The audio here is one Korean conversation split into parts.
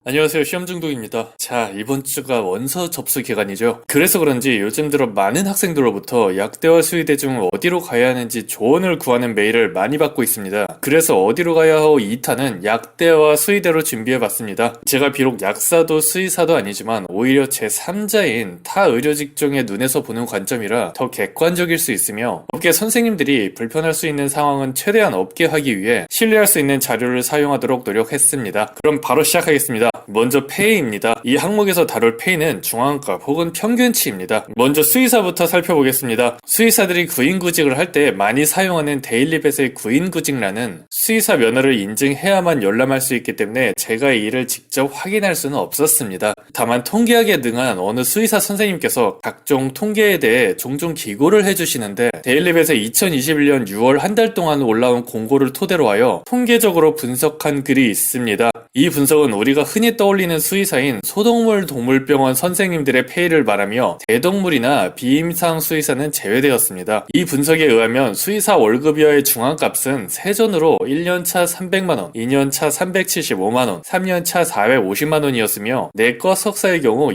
안녕하세요. 시험중독입니다. 자, 이번 주가 원서 접수 기간이죠. 그래서 그런지 요즘 들어 많은 학생들로부터 약대와 수의대 중 어디로 가야 하는지 조언을 구하는 메일을 많이 받고 있습니다. 그래서 어디로 가야 하오 2탄은 약대와 수의대로 준비해봤습니다. 제가 비록 약사도 수의사도 아니지만 오히려 제3자인 타 의료 직종의 눈에서 보는 관점이라 더 객관적일 수 있으며 업계 선생님들이 불편할 수 있는 상황은 최대한 없게 하기 위해 신뢰할 수 있는 자료를 사용하도록 노력했습니다. 그럼 바로 시작하겠습니다. 먼저 폐입니다. 이 항목에서 다룰 폐는 중앙값 혹은 평균치입니다. 먼저 수의사부터 살펴보겠습니다. 수의사들이 구인구직을 할 때 많이 사용하는 데일리벳의 구인구직란은 수의사 면허를 인증해야만 열람할 수 있기 때문에 제가 이 일을 직접 확인할 수는 없었습니다. 다만 통계학에 능한 어느 수의사 선생님께서 각종 통계에 대해 종종 기고를 해주시는데 데일리벳의 2021년 6월 한 달 동안 올라온 공고를 토대로 하여 통계적으로 분석한 글이 있습니다. 이 분석은 우리가 흔히 떠올리는 수의사인 소동물 동물병원 선생님들의 폐의를 말하며 대동물이나 비임상 수의사는 제외되었습니다. 이 분석에 의하면 수의사 월급이하의 중앙값은 세전으로 1년차 300만원, 2년차 375만원, 3년차 450만원이었으며 내과 석사의 경우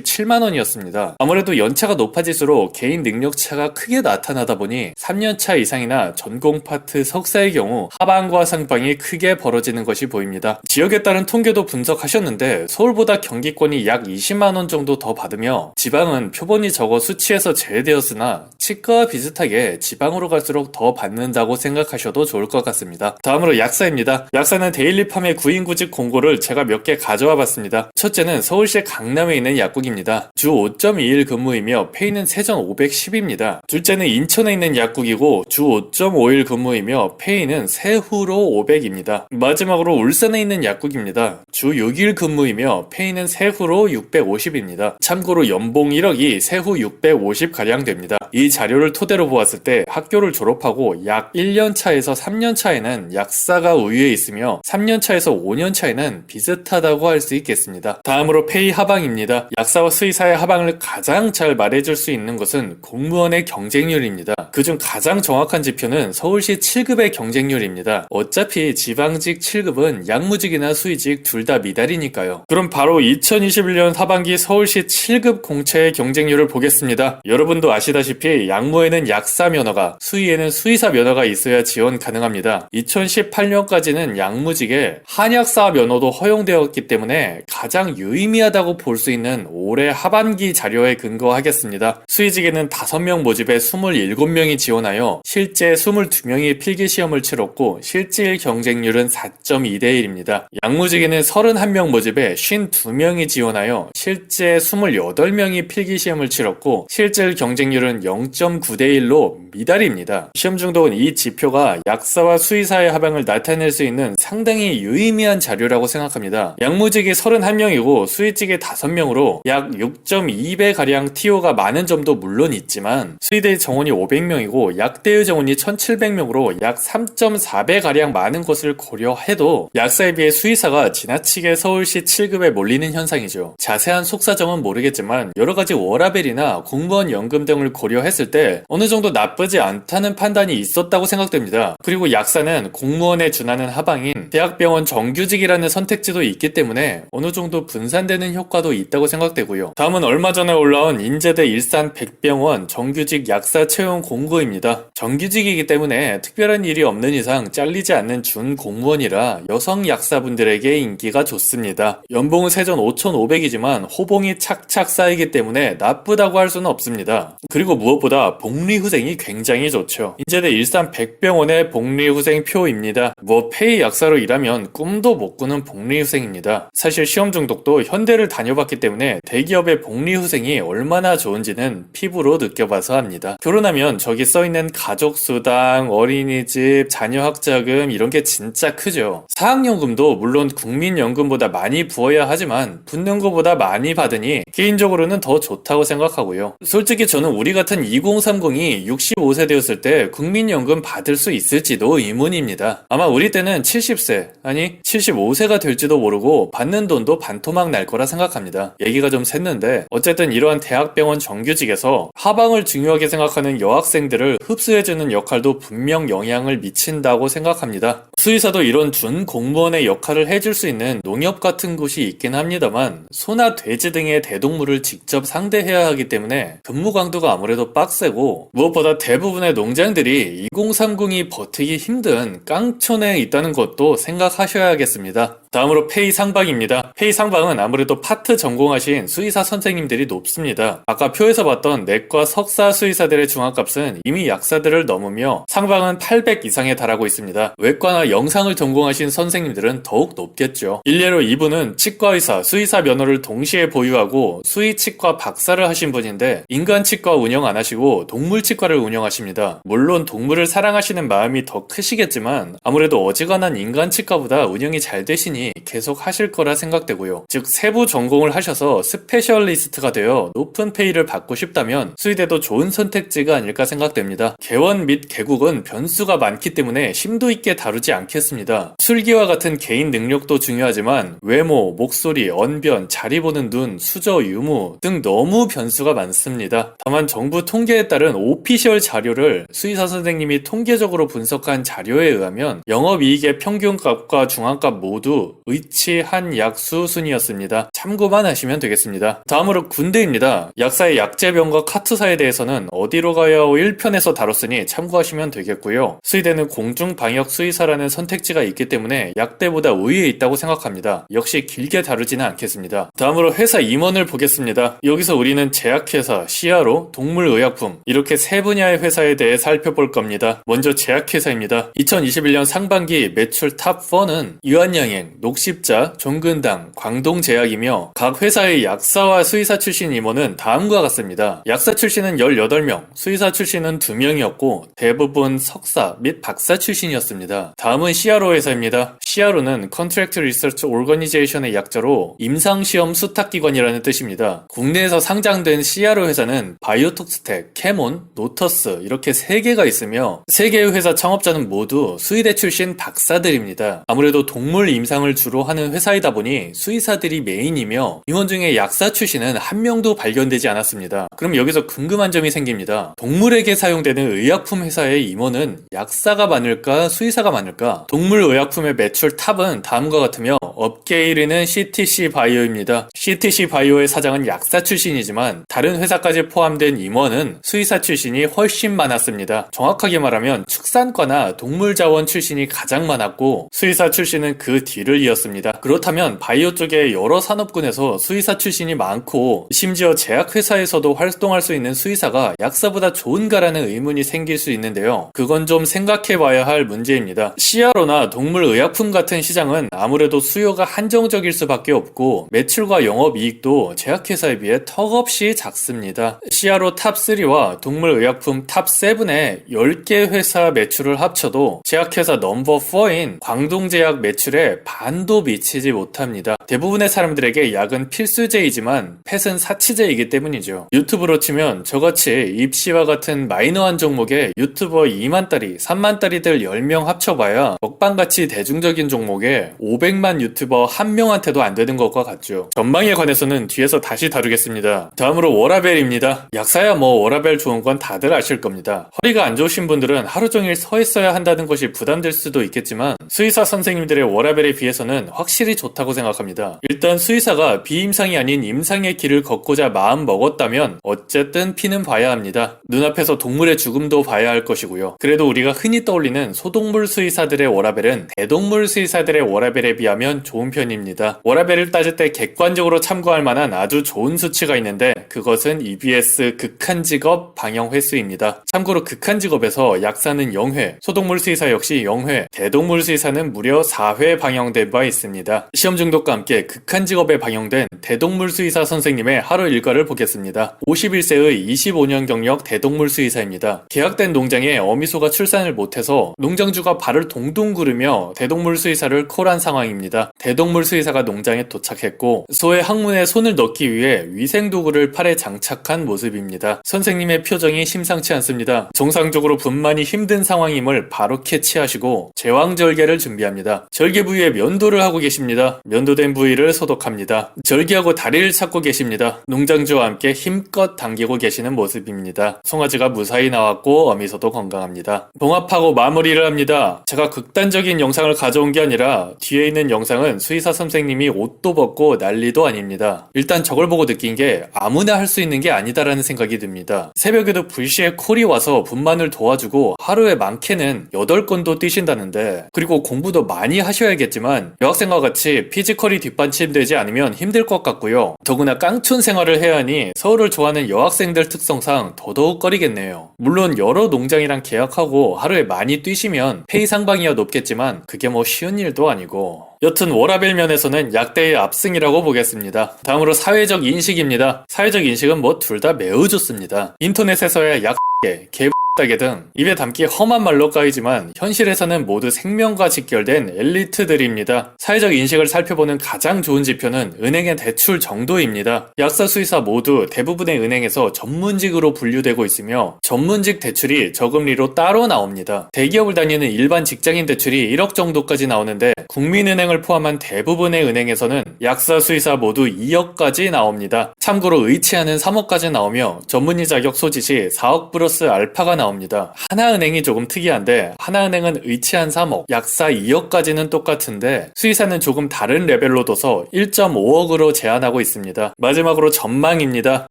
667만원이었습니다. 아무래도 연차가 높아질수록 개인 능력차가 크게 나타나다 보니 3년차 이상이나 전공 파트 석사의 경우 하방과 상방이 크게 벌어지는 것이 보입니다. 지역에 따른 통계도 분석하셨는데 서울보다 경기권이 약 20만원 정도 더 받으며 지방은 표본이 적어 수치에서 제외되었으나 치과와 비슷하게 지방으로 갈수록 더 받는다고 생각하셔도 좋을 것 같습니다. 다음으로 약사입니다. 약사는 데일리팜의 구인구직 공고를 제가 몇 개 가져와 봤습니다. 첫째는 서울시 강남에 있는 약국입니다. 주 5.2일 근무이며 페이는 세전 510입니다. 둘째는 인천에 있는 약국이고 주 5.5일 근무이며 페이는 세후로 500입니다. 마지막으로 울산에 있는 약국입니다. 주 6일 근무이며 페이는 세후로 650입니다. 참고로 연봉 1억이 세후 650가량 됩니다. 이 자료를 토대로 보았을 때 학교를 졸업하고 약 1년 차에서 3년 차에는 약사가 우위에 있으며 3년 차에서 5년 차에는 비슷하다고 할 수 있겠습니다. 다음으로 페이 하방입니다. 약사와 수의사의 하방을 가장 잘 말해줄 수 있는 것은 공무원의 경쟁률입니다. 그중 가장 정확한 지표는 서울시 7급의 경쟁률입니다. 어차피 지방직 7급은 약무직이나 수의직 둘 다 미달이니까요. 그럼 바로 2021년 하반기 서울시 7급 공채의 경쟁률을 보겠습니다. 여러분도 아시다시피 약무에는 약사 면허가, 수의에는 수의사 면허가 있어야 지원 가능합니다. 2018년까지는 약무직에 한약사 면허도 허용되었기 때문에 가장 유의미하다고 볼 수 있는 올해 하반기 자료에 근거하겠습니다. 수의직에는 5명 모집에 27명이 지원하여 실제 22명이 필기시험을 치렀고 실질 경쟁률은 4.2대 1입니다. 약무직에는 31명 모집에 52명이 지원하여 실제 28명이 필기시험을 치렀고 실질 경쟁률은 0.9대 1로 미달입니다. 시험 중독은 이 지표가 약사와 수의사의 하방을 나타낼 수 있는 상당히 유의미한 자료라고 생각합니다. 약무직이 31명이고 수의직이 5명으로 약 6.2배가량 TO가 많은 점도 물론 있지만 수의대의 정원이 500명이고 약대의 정원이 1700명으로 약 3.4배가량 많은 것을 고려해도 약사에 비해 수의사가 지나치게 서울시 7급에 몰리는 현상이죠. 자세한 속사정은 모르겠지만 여러가지 워라밸이나 공무원 연금 등을 고려했을 때 어느 정도 나쁘지 않다는 판단이 있었다고 생각됩니다. 그리고 약사는 공무원에 준하는 하방인 대학병원 정규직이라는 선택지도 있기 때문에 어느 정도 분산되는 효과도 있다고 생각되고요. 다음은 얼마 전에 올라온 인제대 일산 백병원 정규직 약사 채용 공고입니다. 정규직이기 때문에 특별한 일이 없는 이상 잘리지 않는 준공무원이라 여성 약사분들에게 인기가 좋습니다. 연봉은 세전 5,500이지만 호봉이 착착 쌓이기 때문에 나쁘다고 할 수는 없습니다. 그리고 무엇보다 복리후생이 굉장히 좋죠. 인제대 일산 백병원의 복리후생표입니다. 페이 약사로 일하면 꿈도 못 꾸는 복리후생입니다. 사실 시험 중독도 현대를 다녀봤기 때문에 대기업의 복리후생이 얼마나 좋은지는 피부로 느껴봐서 합니다. 결혼하면 저기 써있는 가족수당, 어린이집, 자녀학자금 이런 게 진짜 크죠. 사학연금도 물론 국민연금보다 많이 부어야 하지만 붙는 것보다 많이 받으니 개인적으로는 더 좋다고 생각하고요. 솔직히 저는 우리 같은 2030이 65세 되었을 때 국민연금 받을 수 있을지도 의문입니다. 아마 우리 때는 70세, 아니 75세가 될지도 모르고 받는 돈도 반토막 날 거라 생각합니다. 얘기가 좀 샜는데 어쨌든 이러한 대학병원 정규직에서 하방을 중요하게 생각하는 여학생들을 흡수해주는 역할도 분명 영향을 미친다고 생각합니다. 수의사도 이런 준 공무원의 역할을 해줄 수 있는 농협 농협 같은 곳이 있긴 합니다만 소나 돼지 등의 대동물을 직접 상대해야 하기 때문에 근무 강도가 아무래도 빡세고, 무엇보다 대부분의 농장들이 2030이 버티기 힘든 깡촌에 있다는 것도 생각하셔야겠습니다. 다음으로 페이 상방입니다. 페이 상방은 아무래도 파트 전공하신 수의사 선생님들이 높습니다. 아까 표에서 봤던 내과 석사 수의사들의 중앙값은 이미 약사들을 넘으며 상방은 800 이상에 달하고 있습니다. 외과나 영상을 전공하신 선생님들은 더욱 높겠죠. 일례로 이분은 치과의사, 수의사 면허를 동시에 보유하고 수의치과 박사를 하신 분인데 인간치과 운영 안 하시고 동물치과를 운영하십니다. 물론 동물을 사랑하시는 마음이 더 크시겠지만 아무래도 어지간한 인간치과보다 운영이 잘 되시니 계속 하실 거라 생각되고요. 즉 세부 전공을 하셔서 스페셜리스트가 되어 높은 페이를 받고 싶다면 수의대도 좋은 선택지가 아닐까 생각됩니다. 개원 및 개국은 변수가 많기 때문에 심도 있게 다루지 않겠습니다. 술기와 같은 개인 능력도 중요하지만 외모, 목소리, 언변, 자리 보는 눈, 수저, 유무 등 너무 변수가 많습니다. 다만 정부 통계에 따른 오피셜 자료를 수의사 선생님이 통계적으로 분석한 자료에 의하면 영업이익의 평균값과 중앙값 모두 의치한 약수 순이었습니다. 참고만 하시면 되겠습니다. 다음으로 군대입니다. 약사의 약제병과 카투사에 대해서는 어디로 가야오 1편에서 다뤘으니 참고하시면 되겠고요. 수의대는 공중방역 수의사라는 선택지가 있기 때문에 약대보다 우위에 있다고 생각합니다. 역시 길게 다루지는 않겠습니다. 다음으로 회사 임원을 보겠습니다. 여기서 우리는 제약회사, CRO, 동물의약품 이렇게 세 분야의 회사에 대해 살펴볼 겁니다. 먼저 제약회사입니다. 2021년 상반기 매출 탑4는 유한양행, 녹십자, 종근당, 광동제약이며 각 회사의 약사와 수의사 출신 임원은 다음과 같습니다. 약사 출신은 18명, 수의사 출신은 2명이었고 대부분 석사 및 박사 출신이었습니다. 다음은 CRO 회사입니다. CRO는 Contract Research Organization의 약자로 임상시험 수탁기관이라는 뜻입니다. 국내에서 상장된 CRO 회사는 바이오톡스텍, 캐몬, 노터스 이렇게 3개가 있으며 3개의 회사 창업자는 모두 수의대 출신 박사들입니다. 아무래도 동물 임상을 주로 하는 회사이다 보니 수의사들이 메인이며 임원 중에 약사 출신은 한 명도 발견되지 않았습니다. 그럼 여기서 궁금한 점이 생깁니다. 동물에게 사용되는 의약품 회사의 임원은 약사가 많을까 수의사가 많을까? 동물의약품의 매출 탑은 다음과 같으며 업계 1위는 CTC 바이오입니다. CTC 바이오의 사장은 약사 출신이지만 다른 회사까지 포함된 임원은 수의사 출신이 훨씬 많았습니다. 정확하게 말하면 축산과나 동물자원 출신이 가장 많았고 수의사 출신은 그 뒤를 이었습니다. 그렇다면 바이오 쪽에 여러 산업군에서 수의사 출신이 많고 심지어 제약회사에서도 활동할 수 있는 수의사가 약사보다 좋은가라는 의문이 생길 수 있는데요. 그건 좀 생각해봐야 할 문제입니다. CRO나 동물의약품 같은 시장은 아무래도 수요가 한정적일 수밖에 없고 매출과 영업이익도 제약회사에 비해 턱없이 작습니다. CRO 탑3와 동물의약품 탑7의 10개 회사 매출을 합쳐도 제약회사 넘버 4인 광동제약 매출의 반도 미치지 못합니다. 대부분의 사람들에게 약은 필수제이지만 펫은 사치제이기 때문이죠. 유튜브로 치면 저같이 입시와 같은 마이너한 종목에 유튜버 2만따리, 3만따리들 10명 합쳐봐야 먹방같이 대중적인 종목에 500만 유튜버 1명한테도 안 되는 것과 같죠. 전망에 관해서는 뒤에서 다시 다루겠습니다. 다음으로 워라벨입니다. 약사야 뭐 워라벨 좋은 건 다들 아실 겁니다. 허리가 안 좋으신 분들은 하루 종일 서 있어야 한다는 것이 부담될 수도 있겠지만 수의사 선생님들의 워라벨에 비해서는 확실히 좋다고 생각합니다. 일단 수의사가 비임상이 아닌 임상의 길을 걷고자 마음 먹었다면 어쨌든 피는 봐야 합니다. 눈앞에서 동물의 죽음도 봐야 할 것이고요. 그래도 우리가 흔히 떠올리는 소동물 수의사들의 워라벨은 대동물 수의사들의 워라벨에 비하면 좋은 편입니다. 워라벨을 따질 때 객관적으로 참고할 만한 아주 좋은 수치가 있는데 그것은 EBS 극한직업 방영 횟수입니다. 참고로 극한직업에서 약사는 0회, 소동물 수의사 역시 0회, 대동물 수의사는 무려 4회 방영된 바 있습니다. 시험 중독과 함께 극한직업에 방영된 대동물 수의사 선생님의 하루 일과를 보겠습니다. 51세의 25년 경력 대동물 수의사입니다. 계약된 농장에 어미소가 출산을 못해서 농장주가 발을 동동 구르며 대동물 수의사를 콜한 상황입니다. 대동물 수의사가 농장에 도착했고 소의 항문에 손을 넣기 위해 위생도구를 팔에 장착한 모습입니다. 선생님의 표정이 심상치 않습니다. 정상적으로 분만이 힘든 상황임을 바로 캐치하시고 제왕절개를 준비합니다. 절개 부위에 면도를 하고 계십니다. 면도된 부위를 소독합니다. 절개하고 다리를 찾고 계십니다. 농장주와 함께 힘껏 당기고 계시는 모습입니다. 송아지가 무사히 나왔고 어미소도 건강합니다. 봉합하고 마무리를 합니다. 제가 극단적인 영상을 가져온 게 아니라 뒤에 있는 영상은 수의사 선생님이 옷도 벗고 난리도 아닙니다. 일단 저걸 보고 느낀 게 아무나 할 수 있는 게 아니다라는 생각이 듭니다. 새벽에도 불시에 콜이 와서 분만을 도와주고 하루에 많게는 8건도 뛰신다는데, 그리고 공부도 많이 하셔야겠지만 여학생과 같이 피지컬이 뒷받침되지 않으면 힘들 것 같고요. 더구나 깡촌 생활을 해야 하니 서울을 좋아하는 여학생들 특성상 더더욱 꺼리겠네요. 물론 여러 농장이랑 계약하고 하루에 많이 뛰시면 페이 상방이야 높겠지만 그게 뭐 쉬운 일도 아니고. 여튼 워라밸 면에서는 약대의 압승이라고 보겠습니다. 다음으로 사회적 인식입니다. 사회적 인식은 뭐 둘 다 매우 좋습니다. 인터넷에서야 약개, 개따개 등 입에 담기 험한 말로 까이지만 현실에서는 모두 생명과 직결된 엘리트들입니다. 사회적 인식을 살펴보는 가장 좋은 지표는 은행의 대출 정도입니다. 약사, 수의사 모두 대부분의 은행에서 전문직으로 분류되고 있으며 전문직 대출이 저금리로 따로 나옵니다. 대기업을 다니는 일반 직장인 대출이 1억 정도까지 나오는데 국민은행을 포함한 대부분의 은행에서는 약사, 수의사 모두 2억까지 나옵니다. 참고로 의치하는 3억까지 나오며 전문의 자격 소지시 4억 플러스 알파가 나옵니다. 하나은행이 조금 특이한데 하나은행은 의치한 3억, 약사 2억까지는 똑같은데 수의사는 조금 다른 레벨로 둬서 1.5억으로 제한하고 있습니다. 마지막으로 전망입니다.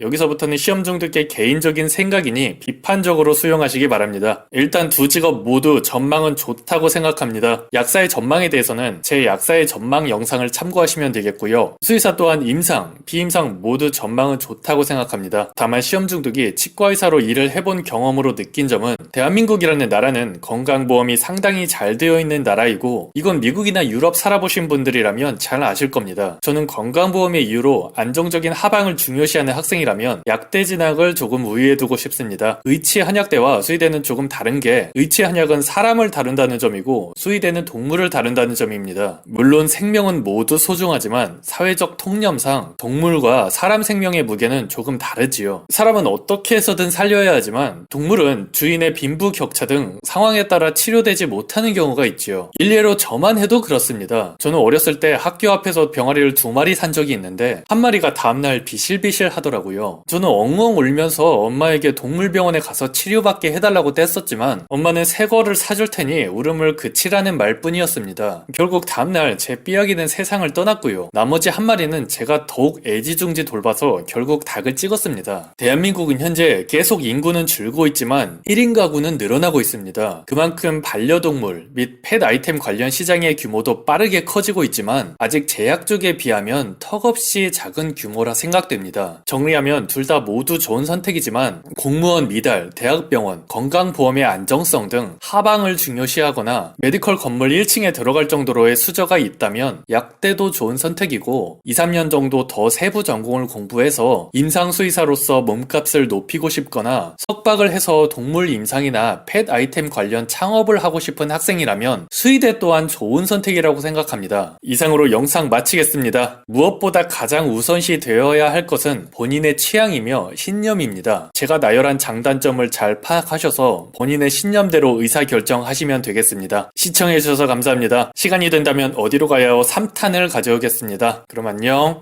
여기서부터는 시험 중독의 개인적인 생각이니 비판적으로 수용하시기 바랍니다. 일단 두 직업 모두 전망은 좋다고 생각합니다. 약사의 전망에 대해서는 제 약사의 전망 영상을 참고하시면 되겠고요. 수의사 또한 임상, 비임상 모두 전망은 좋다고 생각합니다. 다만 시험 중독이 치과의사로 일을 해본 경험으로 느낀 점은 대한민국이라는 나라는 건강보험이 상당히 잘 되어 있는 나라이고 이건 미국이나 유럽 살아보신 분들이라면 잘 아실 겁니다. 저는 건강보험의 이유로 안정적인 하방을 중요시하는 학생이라면 약대 진학을 조금 우위에 두고 싶습니다. 의치 한약대와 수의대는 조금 다른 게 의치 한약은 사람을 다룬다는 점이고 수의대는 동물을 다룬다는 점입니다. 물론 생명은 모두 소중하지만 사회적 통념상 동물과 사람 생명의 무게는 조금 다르지요. 사람은 어떻게 해서든 살려야 하지만 동물은 주인의 빈부격차 등 상황에 따라 치료되지 못하는 경우가 있지요. 일례로 저만 해도 그렇습니다. 저는 어렸을 때 학교 앞에서 병아리를 2마리 산 적이 있는데 한 마리가 다음날 비실비실 하더라고요. 저는 엉엉 울면서 엄마에게 동물병원에 가서 치료받게 해달라고 뗐었지만 엄마는 새 거를 사줄 테니 울음을 그치라는 말뿐이었습니다. 결국 다음날 제 삐약이는 세상을 떠났고요. 나머지 한 마리는 제가 더욱 애지중지 돌봐서 결국 닭을 찍었습니다. 대한민국은 현재 계속 인구는 줄고 있지만 1인 가구는 늘어나고 있습니다. 그만큼 반려동물 및 펫 아이템 관련 시장의 규모도 빠르게 커지고 있지만 아직 제약 쪽에 비하면 턱없이 작은 규모라 생각됩니다. 정리하면 둘 다 모두 좋은 선택이지만 공무원 미달, 대학병원, 건강보험의 안정성 등 하방을 중요시하거나 메디컬 건물 1층에 들어갈 정도로의 수저가 있다면 약대도 좋은 선택이고 2, 3년 정도 더 세부 전공을 공부해서 임상수의사로서 몸값을 높이고 싶거나 석박을 해서 동물 임상이나 펫 아이템 관련 창업을 하고 싶은 학생이라면 수의대 또한 좋은 선택이라고 생각합니다. 이상으로 영상 마치겠습니다. 무엇보다 가장 우선시 되어야 할 것은 본인의 취향이며 신념입니다. 제가 나열한 장단점을 잘 파악하셔서 본인의 신념대로 의사결정하시면 되겠습니다. 시청해주셔서 감사합니다. 시간이 된다면 어디로 가야 3탄을 가져오겠습니다. 그럼 안녕.